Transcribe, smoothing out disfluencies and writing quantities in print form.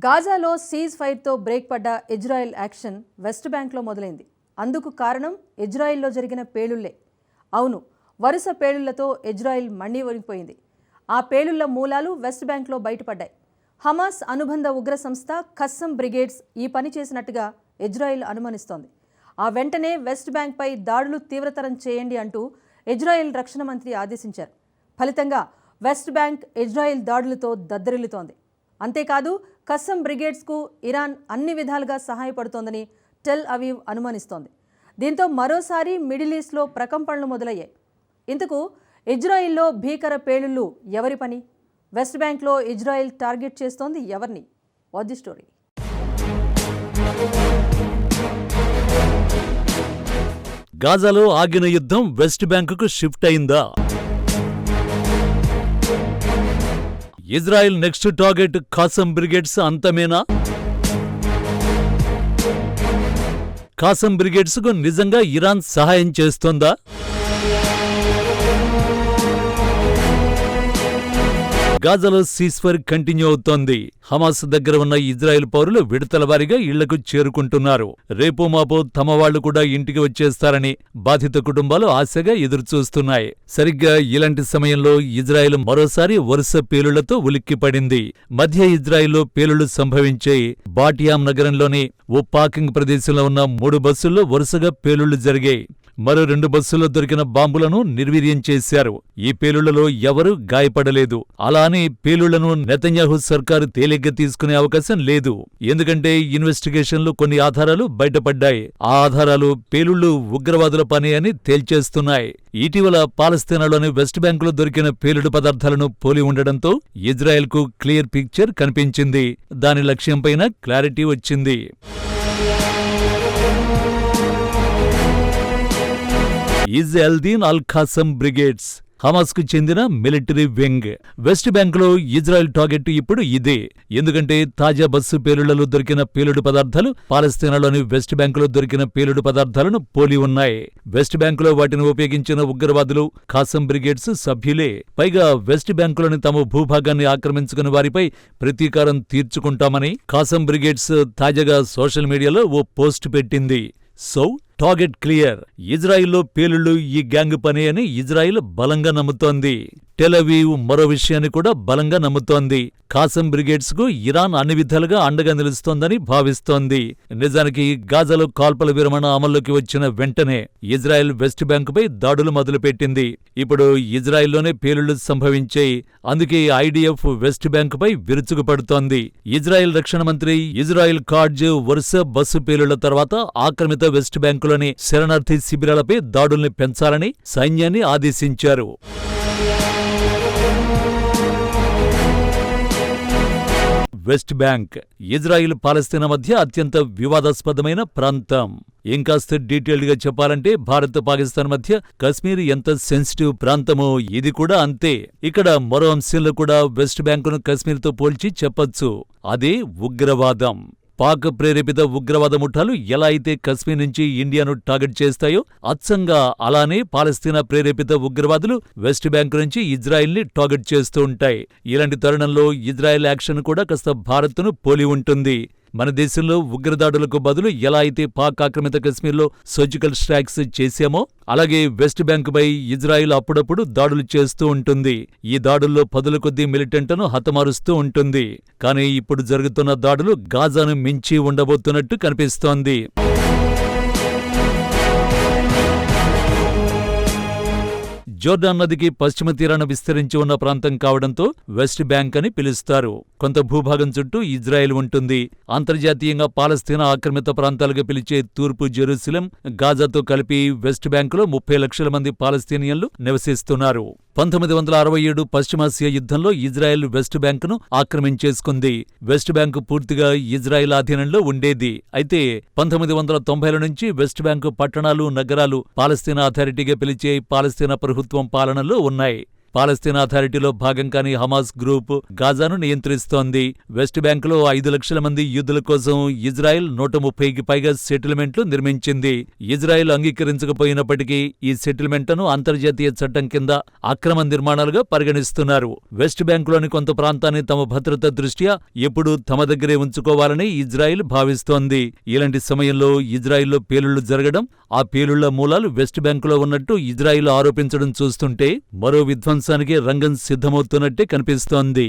గాజాలో seize ఫైర్తో break పడ్డ Israel action west బ్యాంక్లో మొదలైంది. అందుకు కారణం ఇజ్రాయెల్లో జరిగిన పేలుళ్లే. అవును, వరుస పేలుళ్లతో ఇజ్రాయెల్ మండివడిపోయింది. ఆ పేలుళ్ల మూలాలు వెస్ట్ బ్యాంక్లో బయటపడ్డాయి. హమాస్ అనుబంధ ఉగ్ర సంస్థ ఖస్సమ్ బ్రిగేడ్స్ ఈ పని చేసినట్టుగా ఇజ్రాయెల్ అనుమానిస్తోంది. ఆ వెంటనే వెస్ట్ బ్యాంక్పై దాడులు తీవ్రతరం చేయండి అంటూ ఇజ్రాయెల్ రక్షణ మంత్రి ఆదేశించారు. ఫలితంగా వెస్ట్ బ్యాంక్ ఇజ్రాయెల్ దాడులతో దద్దరిల్లుతోంది. అంతేకాదు ఖస్సమ్ బ్రిగేడ్స్కు ఇరాన్ అన్ని విధాలుగా సహాయపడుతోందని టెల్ అవీవ్ అనుమానిస్తోంది. దీంతో మరోసారి మిడిల్ ఈస్ట్లో ప్రకంపనలు మొదలయ్యాయి. ఇంతకు ఇజ్రాయిల్లో భీకర పేలుళ్లు ఎవరి పని? వెస్ట్ బ్యాంక్లో ఇజ్రాయిల్ టార్గెట్ చేస్తోంది ఎవరిని? Watch the story. గాజాలో ఆగిన యుద్ధం వెస్ట్ బ్యాంకుకు షిఫ్ట్ అయిందా? Israel next target Qassam brigades అంతమేనా? ఖాసమ్ బ్రిగేడ్స్కు నిజంగా ఇరాన్ సహాయం చేస్తోందా? గాజాలో సీజ్ఫైర్ కంటిన్యూ అవుతోంది. హమాస్ దగ్గర ఉన్న ఇజ్రాయెల్ పౌరులు విడతల వారీగా ఇళ్లకు చేరుకుంటున్నారు. రేపో మాపో తమ వాళ్లు కూడా ఇంటికి వచ్చేస్తారని బాధిత కుటుంబాలు ఆశగా ఎదురుచూస్తున్నాయి. సరిగ్గా ఇలాంటి సమయంలో ఇజ్రాయెల్ మరోసారి వరుస పేలుళ్లతో ఉలిక్కిపడింది. మధ్య ఇజ్రాయెల్లో పేలుళ్లు సంభవించాయి. బాటియామ్ నగరంలోని ఓ పార్కింగ్ ప్రదేశంలో ఉన్న 3 బస్సుల్లో వరుసగా పేలుళ్లు జరిగాయి. మరో 2 బస్సుల్లో దొరికిన బాంబులను నిర్వీర్యం చేశారు. ఈ పేలుళ్లలో ఎవరూ గాయపడలేదు. అలా అని పేలుళ్లను నెతన్యాహు సర్కారు తేలిగ్గా తీసుకునే అవకాశం లేదు. ఎందుకంటే ఇన్వెస్టిగేషన్లు కొన్ని ఆధారాలు బయటపడ్డాయి. ఆ ఆధారాలు పేలుళ్లు ఉగ్రవాదుల పని అని తేల్చేస్తున్నాయి. ఇటీవల పాలస్తీనాలోని వెస్ట్ బ్యాంకులో దొరికిన పేలుడు పదార్థాలను పోలి ఉండడంతో ఇజ్రాయెల్కు క్లియర్ పిక్చర్ కనిపించింది. దాని లక్ష్యంపైన క్లారిటీ వచ్చింది. ఇజ్-ఎల్-దీన్ అల్-ఖాసమ్ బ్రిగేడ్స్ హమాస్కు చెందిన మిలిటరీ వింగ్. వెస్ట్ బ్యాంకులో ఇజ్రాయెల్ టార్గెట్ ఇప్పుడు ఇదే. ఎందుకంటే తాజా బస్సు పేలుళ్లలో దొరికిన పేలుడు పదార్థాలు పాలస్తీనాలోని వెస్ట్ బ్యాంకులో దొరికిన పేలుడు పదార్థాలను పోలి ఉన్నాయి. వెస్ట్ బ్యాంకులో వాటిని ఉపయోగించిన ఉగ్రవాదులు ఖాసమ్ బ్రిగేడ్స్ సభ్యులే. పైగా వెస్ట్ బ్యాంకులోని తమ భూభాగాన్ని ఆక్రమించుకున్న వారిపై ప్రతీకారం తీర్చుకుంటామని ఖాసమ్ బ్రిగేడ్స్ తాజాగా సోషల్ మీడియాలో ఓ పోస్ట్ పెట్టింది. So target clear. ఇజ్రాయిల్లో పేలుళ్లు ఈ గ్యాంగ్ పని అని ఇజ్రాయిల్ బలంగా నమ్ముతోంది. టెల్ అవీవ్ మరో విషయాన్ని కూడా బలంగా నమ్ముతోంది. ఖాసమ్ బ్రిగేడ్స్ కు ఇరాన్ అన్ని విధాలుగా అండగా నిలుస్తోందని భావిస్తోంది. నిజానికి గాజాలో కాల్పుల విరమణ అమల్లోకి వచ్చిన వెంటనే ఇజ్రాయెల్ వెస్ట్ బ్యాంకుపై దాడులు మొదలుపెట్టింది. ఇప్పుడు ఇజ్రాయెల్లోనే పేలుళ్లు సంభవించాయి. అందుకే ఐడిఎఫ్ వెస్ట్ బ్యాంకుపై విరుచుకుపడుతోంది. ఇజ్రాయెల్ రక్షణ మంత్రి ఇజ్రాయెల్ కాడ్జ్ వరుస బస్సు పేలుళ్ల తర్వాత ఆక్రమిత వెస్ట్ బ్యాంకులోని శరణార్థి శిబిరాలపై దాడుల్ని పెంచాలని సైన్యాన్ని ఆదేశించారు. వెస్ట్ బ్యాంక్ ఇజ్రాయిల్ పాలస్తీనా మధ్య అత్యంత వివాదాస్పదమైన ప్రాంతం. ఇంకాస్త డీటెయిల్డ్గా చెప్పాలంటే భారత్ పాకిస్తాన్ మధ్య కశ్మీర్ ఎంత సెన్సిటివ్ ప్రాంతమో ఇది కూడా అంతే. ఇక్కడ మరో అంశంలో కూడా వెస్ట్ బ్యాంకును కశ్మీర్తో పోల్చి చెప్పొచ్చు. అదే ఉగ్రవాదం. పాక్ ప్రేరేపిత ఉగ్రవాద ముఠాలు ఎలా అయితే కశ్మీర్ నుంచి ఇండియాను టార్గెట్ చేస్తాయో అచ్చంగా అలానే పాలస్తీనా ప్రేరేపిత ఉగ్రవాదులు వెస్ట్ బ్యాంక్ నుంచి ఇజ్రాయెల్ని టార్గెట్ చేస్తూ ఉంటాయి. ఇలాంటి తరుణంలో ఇజ్రాయెల్ యాక్షన్ కూడా కాస్త భారత్ను పోలి ఉంటుంది. మన దేశంలో ఉగ్రదాడులకు బదులు ఎలా అయితే పాక్ ఆక్రమిత కశ్మీర్లో సర్జికల్ స్ట్రైక్స్ చేశామో అలాగే వెస్ట్ బ్యాంకుపై ఇజ్రాయిల్ అప్పుడప్పుడు దాడులు చేస్తూ ఉంటుంది. ఈ దాడుల్లో పదుల కొద్దీ మిలిటెంట్లను హతమారుస్తూ ఉంటుంది. కానీ ఇప్పుడు జరుగుతున్న దాడులు గాజాను మించి ఉండబోతున్నట్టు కనిపిస్తోంది. జోర్డాన్ నదికి పశ్చిమ తీరాన విస్తరించి ఉన్న ప్రాంతం కావడంతో వెస్ట్ బ్యాంక్ అని పిలుస్తారు. కొంత భూభాగం చుట్టూ ఇజ్రాయెల్ ఉంటుంది. అంతర్జాతీయంగా పాలస్తీనా ఆక్రమిత ప్రాంతాలుగా పిలిచే తూర్పు జెరూసలేం, గాజాతో కలిపి వెస్ట్ బ్యాంకులో 30 లక్షల మంది పాలస్తీనియన్లు నివసిస్తున్నారు. 1967 పశ్చిమాసియా యుద్ధంలో ఇజ్రాయెల్ వెస్ట్ బ్యాంకును ఆక్రమించేసుకుంది. వెస్ట్ బ్యాంకు పూర్తిగా ఇజ్రాయెల్ ఆధీనంలో ఉండేది. అయితే 1990ల నుంచి వెస్ట్ బ్యాంకు పట్టణాలు, నగరాలు పాలస్తీనా అథారిటీగా పిలిచే పాలస్తీనా ప్రభుత్వం పాలనలో ఉన్నాయి. పాలస్తీనా అథారిటీలో భాగం కాని హమాస్ గ్రూప్ గాజాను నియంత్రిస్తోంది. వెస్ట్ బ్యాంకులో 5 లక్షల మంది యూదుల కోసం ఇజ్రాయెల్ 130కి పైగా సెటిల్మెంట్లు నిర్మించింది. ఇజ్రాయెల్ అంగీకరించకపోయినప్పటికీ ఈ సెటిల్మెంట్లను అంతర్జాతీయ చట్టం కింద అక్రమ నిర్మాణాలుగా పరిగణిస్తున్నారు. వెస్ట్ బ్యాంకులోని కొంత ప్రాంతాన్ని తమ భద్రత దృష్ట్యా ఎప్పుడూ తమ దగ్గరే ఉంచుకోవాలని ఇజ్రాయెల్ భావిస్తోంది. ఇలాంటి సమయంలో ఇజ్రాయెల్లో పేలుళ్లు జరగడం, ఆ పేలుళ్ల మూలాలు వెస్ట్ బ్యాంకులో ఉన్నట్టు ఇజ్రాయెల్ ఆరోపించడం చూస్తుంటే మరో విధ్వంసానికి రంగం సిద్ధమవుతున్నట్టే కనిపిస్తోంది.